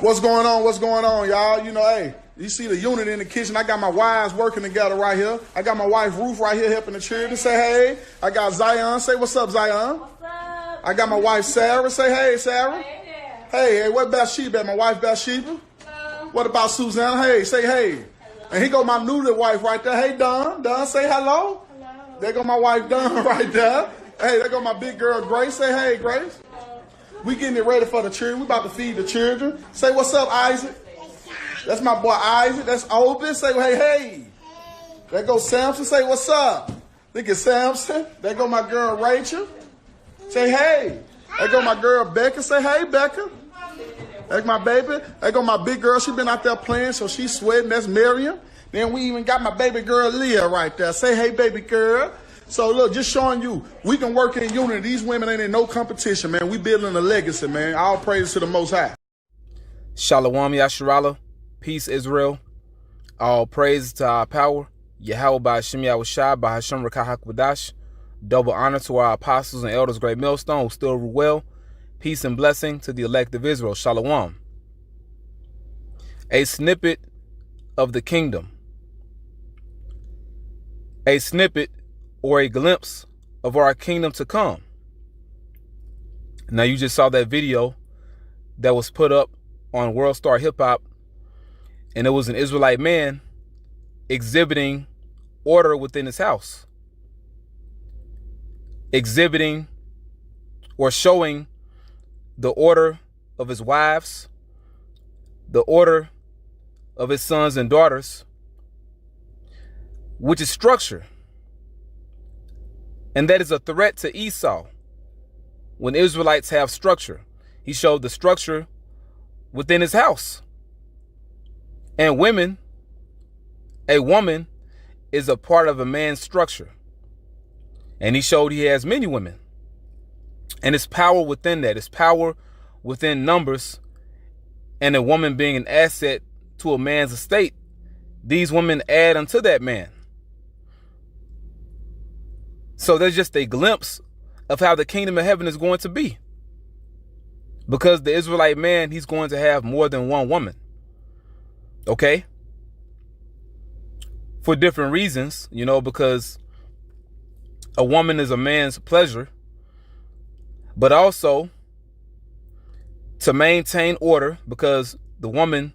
What's going on? What's going on, y'all? You know, hey, you see the unit in the kitchen. I got my wives working together right here. I got my wife Ruth right here helping the children. Say hey. I got Zion. Say what's up, Zion. What's up? I got my wife Sarah. Say hey, Sarah. Hey, what Bathsheba? My wife Bathsheba. Hello. What about Suzanne? Hey, say hey. Hello. And he go my new wife right there. Hey, Don. Don, say hello. Hello. There go my wife Don right there. Hey, there go my big girl Grace. Say hey, Grace. We getting it ready for the children. We about to feed the children. Say what's up, Isaac. That's my boy Isaac. That's Obis. Say hey. There go Samson. Say what's up. Look at Samson. There go my girl Rachel. Say hey. There go my girl Becca. Say hey, Becca. That's my baby. There go my big girl. She been out there playing, so she's sweating. That's Miriam. Then we even got my baby girl Leah right there. Say hey, baby girl. So look, just showing you, we can work in unity. These women ain't in no competition, man. We building a legacy, man. All praise to the Most High. Shalom Yasharala. Peace Israel. All praise to our power. YAHAWASHI by Hashem Rakah HaKodash. Double honor to our apostles and elders, great millstone, who still rule well. Peace and blessing to the elect of Israel. Shalom. A snippet of the kingdom. A snippet or a glimpse of our kingdom to come. Now you just saw that video that was put up on World Star Hip Hop, and it was an Israelite man exhibiting order within his house, exhibiting or showing the order of his wives, the order of his sons and daughters, which is structure. And that is a threat to Esau. When Israelites have structure, he showed the structure within his house. And women, a woman is a part of a man's structure. And he showed he has many women. And it's power within that. It's power within numbers. And a woman being an asset to a man's estate. These women add unto that man. So there's just a glimpse of how the kingdom of heaven is going to be. Because the Israelite man, he's going to have more than one woman. Okay? For different reasons, you know, because a woman is a man's pleasure. But also to maintain order, because the woman,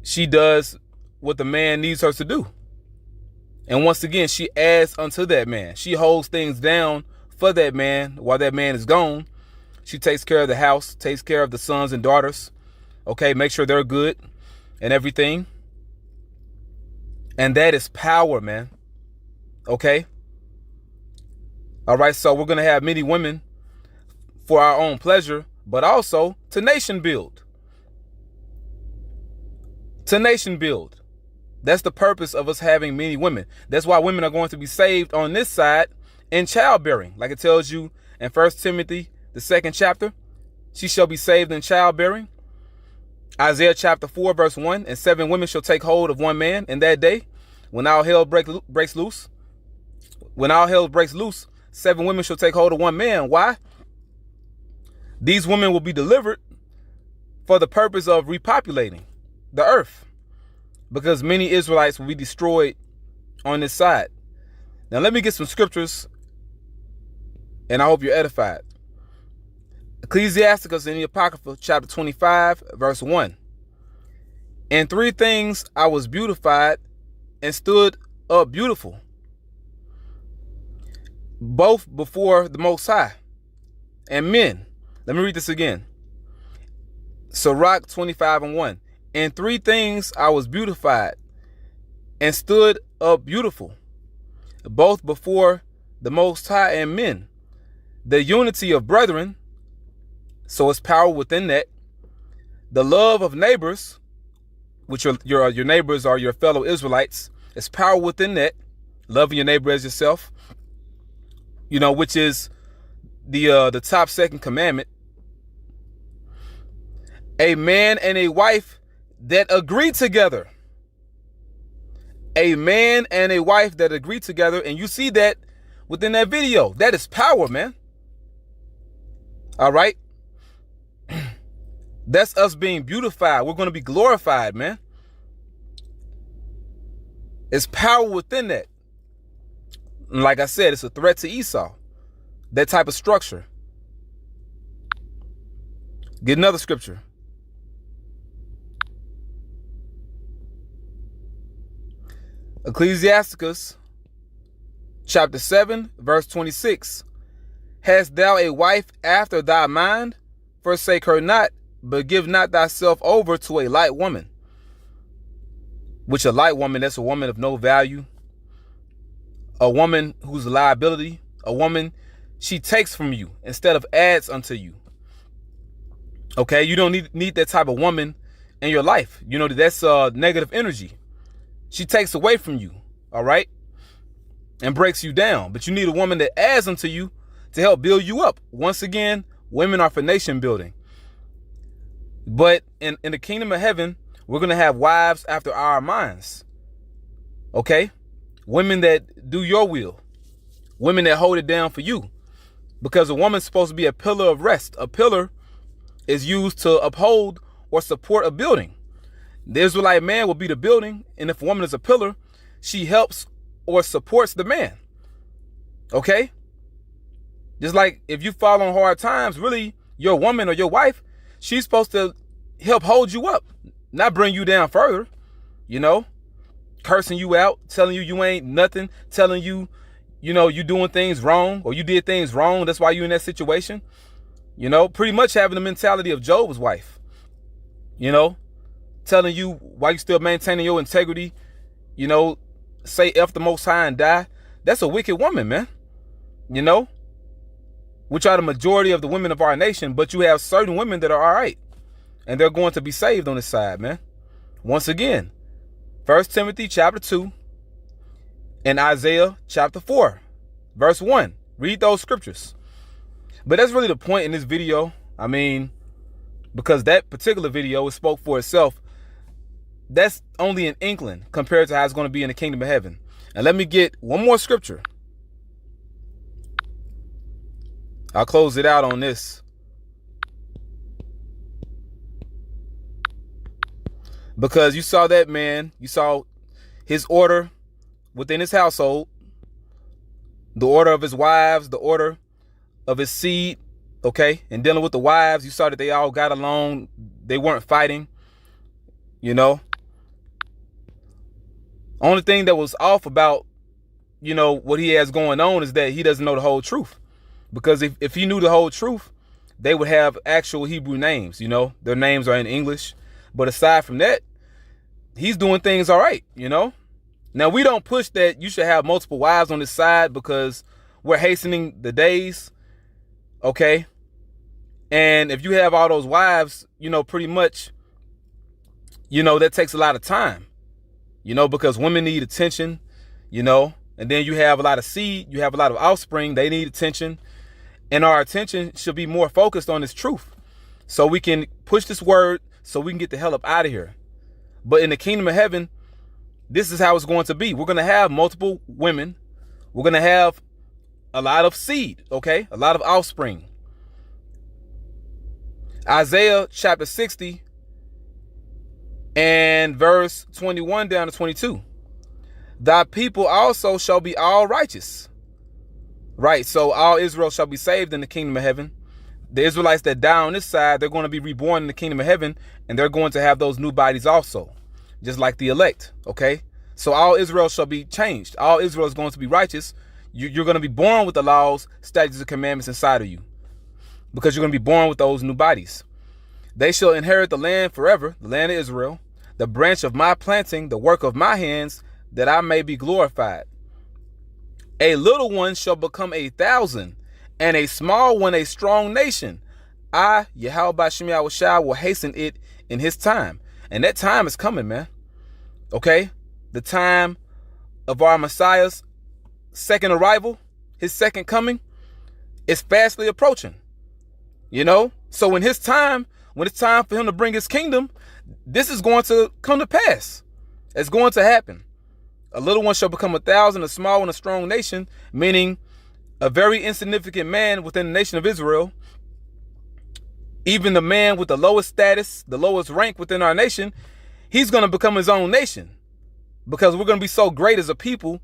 she does what the man needs her to do. And once again, she adds unto that man. She holds things down for that man while that man is gone. She takes care of the house, takes care of the sons and daughters. Okay, make sure they're good and everything. And that is power, man. Okay. All right, so we're going to have many women for our own pleasure, but also to nation build. To nation build. That's the purpose of us having many women. That's why women are going to be saved on this side in childbearing. Like it tells you in 1 Timothy, the 2nd chapter, she shall be saved in childbearing. Isaiah chapter 4, verse 1, and 7 women shall take hold of one man in that day when all hell breaks loose. When all hell breaks loose, 7 women shall take hold of one man. Why? These women will be delivered for the purpose of repopulating the earth. Because many Israelites will be destroyed on this side. Now let me get some scriptures, and I hope you're edified. Ecclesiasticus in the Apocrypha, chapter 25, verse 1. In 3 things I was beautified and stood up beautiful, both before the Most High and men. Let me read this again. Sirach 25 and 1. In 3 things I was beautified and stood up beautiful, both before the Most High and men. The unity of brethren, so it's power within that. The love of neighbors, which are your neighbors are your fellow Israelites. It's power within that. Loving your neighbor as yourself, you know, which is the top 2nd commandment. A man and a wife that agree together. A man and a wife that agree together. And you see that within that video. That is power, man. All right. That's us being beautified. We're going to be glorified, man. It's power within that. And like I said, it's a threat to Esau. That type of structure. Get another scripture. Ecclesiasticus chapter 7, verse 26. Hast thou a wife after thy mind? Forsake her not, but give not thyself over to a light woman. Which a light woman, that's a woman of no value. A woman who's a liability. A woman, she takes from you instead of adds unto you. Okay, you don't need that type of woman in your life. You know, that's negative energy. She takes away from you, all right, and breaks you down. But you need a woman that adds unto you to help build you up. Once again, women are for nation building. But in the kingdom of heaven, we're going to have wives after our minds, okay? Women that do your will. Women that hold it down for you. Because a woman's supposed to be a pillar of rest. A pillar is used to uphold or support a building. The Israelite man will be the building, and if a woman is a pillar, she helps or supports the man. Okay? Just like if you fall on hard times, really, your woman or your wife, she's supposed to help hold you up, not bring you down further, you know, cursing you out, telling you you ain't nothing, telling you, you know, you doing things wrong or you did things wrong. That's why you're in that situation. You know, pretty much having the mentality of Job's wife, you know, telling you why you still maintaining your integrity, you know, say F the Most High and die. That's a wicked woman, man. You know, which are the majority of the women of our nation, but you have certain women that are all right. And they're going to be saved on this side, man. Once again, 1 Timothy chapter 2 and Isaiah chapter 4, verse 1. Read those scriptures. But that's really the point in this video. I mean, because that particular video, it spoke for itself. That's only an inkling compared to how it's going to be in the kingdom of heaven. And let me get one more scripture. I'll close it out on this. Because you saw that man, you saw his order within his household, the order of his wives, the order of his seed, okay? And dealing with the wives, you saw that they all got along. They weren't fighting, you know? Only thing that was off about, you know, what he has going on is that he doesn't know the whole truth. Because if he knew the whole truth, they would have actual Hebrew names, you know? Their names are in English. But aside from that, he's doing things all right, you know? Now, we don't push that you should have multiple wives on this side because we're hastening the days, okay? And if you have all those wives, you know, pretty much, you know, that takes a lot of time, you know, because women need attention, you know, and then you have a lot of seed, you have a lot of offspring, they need attention. And our attention should be more focused on this truth so we can push this word so we can get the hell up out of here. But in the kingdom of heaven, this is how it's going to be. We're going to have multiple women. We're going to have a lot of seed, okay? A lot of offspring. Isaiah chapter 60 and verse 21 down to 22. Thy people also shall be all righteous. Right, so all Israel shall be saved in the kingdom of heaven. The Israelites that die on this side, they're going to be reborn in the kingdom of heaven, and they're going to have those new bodies also, just like the elect, okay? So all Israel shall be changed. All Israel is going to be righteous. You're going to be born with the laws, statutes, and commandments inside of you because you're going to be born with those new bodies. They shall inherit the land forever, the land of Israel, the branch of my planting, the work of my hands, that I may be glorified. A little one shall become 1,000, and a small one a strong nation. I, YAHAWASHI, will hasten it in his time. And that time is coming, man. Okay? The time of our Messiah's second arrival, his second coming, is fastly approaching. You know? So in his time, when it's time for him to bring his kingdom, this is going to come to pass. It's going to happen. A little one shall become 1,000, a small one a strong nation, meaning a very insignificant man within the nation of Israel Even the man with the lowest status, the lowest rank within our nation, he's going to become his own nation, because we're going to be so great as a people,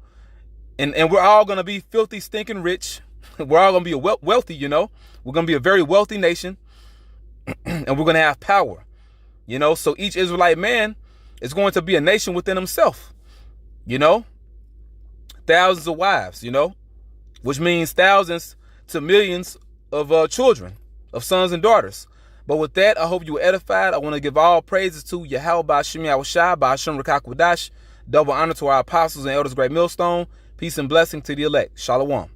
and we're all going to be filthy, stinking rich. We're all going to be wealthy, you know. We're going to be a very wealthy nation, and we're going to have power, you know. So each Israelite man is going to be a nation within himself, you know. Thousands of wives, you know, which means thousands to millions of children, of sons and daughters. But with that, I hope you were edified. I want to give all praises to YAHAWASHI, Ba'ashem Rakakwadash. Double honor to our apostles and elders, great millstone. Peace and blessing to the elect. Shalom.